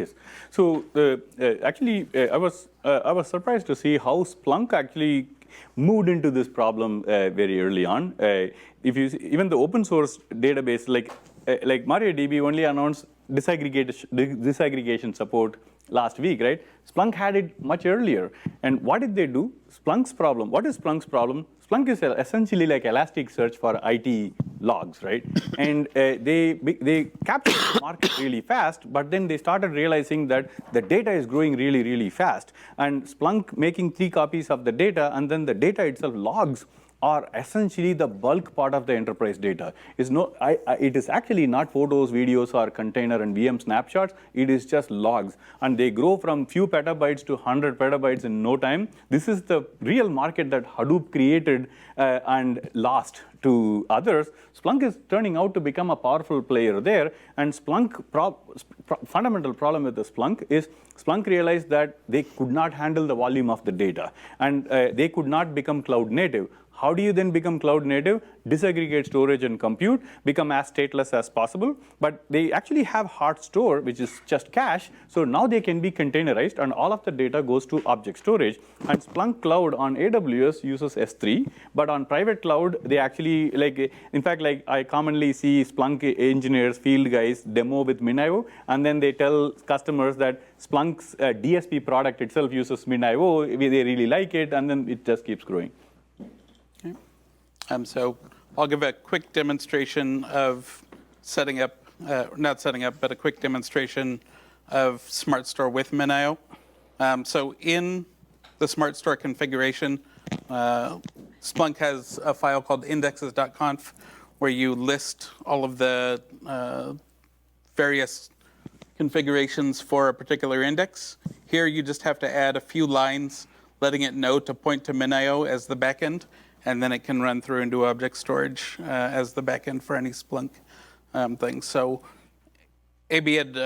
Yes. So actually, I was surprised to see how Splunk actually moved into this problem very early on. If you see, even the open source database like MariaDB only announced disaggregation support last week, right? Splunk had it much earlier. And what did they do? Splunk's problem. What is Splunk's problem? Splunk is essentially like Elasticsearch for IT logs, right? And they captured the market really fast, but then they started realizing that the data is growing really, really fast. And Splunk making 3 copies of the data, and then the data itself, logs, are essentially the bulk part of the enterprise data. It is actually not photos, videos, or container and VM snapshots. It is just logs. And they grow from few petabytes to 100 petabytes in no time. This is the real market that Hadoop created and lost to others. Splunk is turning out to become a powerful player there. And Splunk, fundamental problem with the Splunk is Splunk realized that they could not handle the volume of the data. And they could not become cloud native. How do you then become cloud native? Disaggregate storage and compute, become as stateless as possible. But they actually have hard store, which is just cache. So now they can be containerized, and all of the data goes to object storage. And Splunk Cloud on AWS uses S3. But on private cloud, they actually, in fact, I commonly see Splunk engineers, field guys, demo with MinIO. And then they tell customers that Splunk's DSP product itself uses MinIO. They really like it. And then it just keeps growing. So I'll give a quick demonstration of setting up, not setting up, but a quick demonstration of SmartStore with MinIO. So in the SmartStore configuration, Splunk has a file called indexes.conf where you list all of the various configurations for a particular index. Here you just have to add a few lines letting it know to point to MinIO as the backend, and then it can run through into object storage as the backend for any Splunk thing. So AB had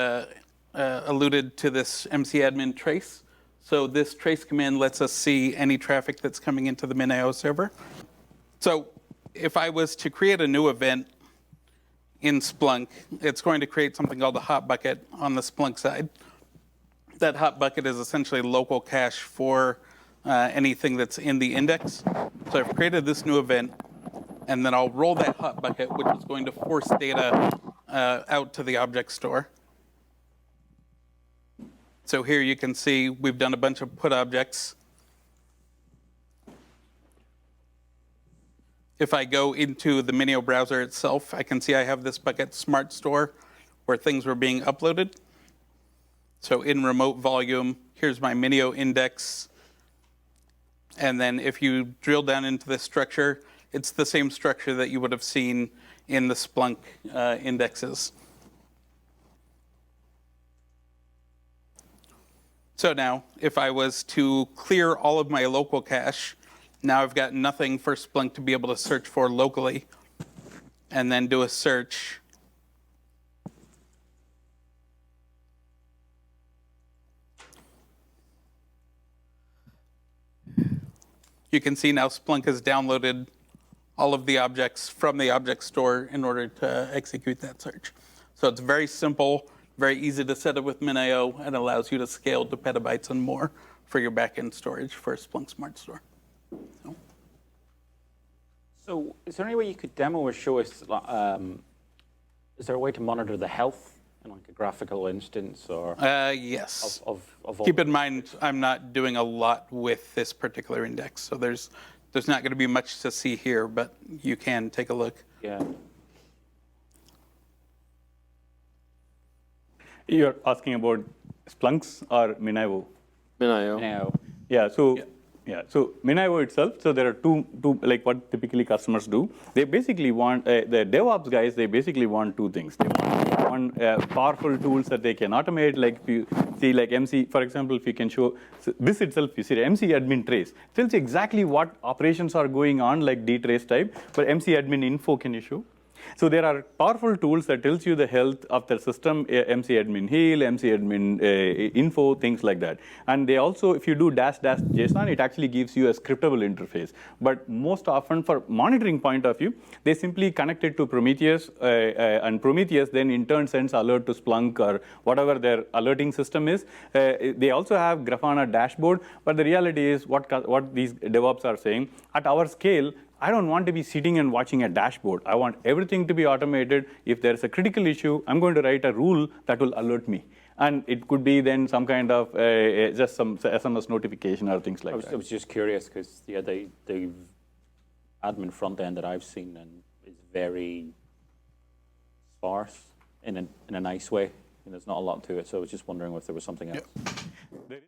alluded to this mcadmin trace. So this trace command lets us see any traffic that's coming into the MinIO server. So if I was to create a new event in Splunk, it's going to create something called a hot bucket on the Splunk side. That hot bucket is essentially local cache for anything that's in the index. So I've created this new event, and then I'll roll that hot bucket, which is going to force data out to the object store. So here you can see we've done a bunch of put objects. If I go into the MinIO browser itself, I can see I have this bucket SmartStore where things were being uploaded. So in remote volume, here's my MinIO index. And then if you drill down into this structure, it's the same structure that you would have seen in the Splunk indexes. So now, if I was to clear all of my local cache, now I've got nothing for Splunk to be able to search for locally, and then do a search. You can see now Splunk has downloaded all of the objects from the object store in order to execute that search. So it's very simple, very easy to set up with MinIO, and allows you to scale to petabytes and more for your backend storage for Splunk SmartStore. So is there any way you could demo or show us, is there a way to monitor the health in like a graphical instance or? Yes. Of all Keep in mind, I'm not doing a lot with this particular index, so there's not going to be much to see here, but you can take a look. Yeah. You're asking about Splunks or MinIO? MinIO. MinIO. Yeah. So MinIO itself. So there are two like what typically customers do. They basically want the DevOps guys. They basically want 2 things. They want powerful tools that they can automate. Like if you see like MC, for example, if you can show this itself, you see the mcadmin trace tells you exactly what operations are going on, like dtrace type. But mcadmin info, can you show? So there are powerful tools that tells you the health of the system, MC admin heal, MC admin info, things like that. And they also, if you do --JSON, it actually gives you a scriptable interface. But most often, for monitoring point of view, they simply connect it to Prometheus, and Prometheus then in turn sends alert to Splunk or whatever their alerting system is. They also have Grafana dashboard, but the reality is what these DevOps are saying, at our scale, I don't want to be sitting and watching a dashboard. I want everything to be automated. If there's a critical issue, I'm going to write a rule that will alert me. And it could be then some kind of just some SMS notification or things like that. I was just curious because the admin front end that I've seen is very sparse in a nice way. And there's not a lot to it. So I was just wondering if there was something else. Yeah.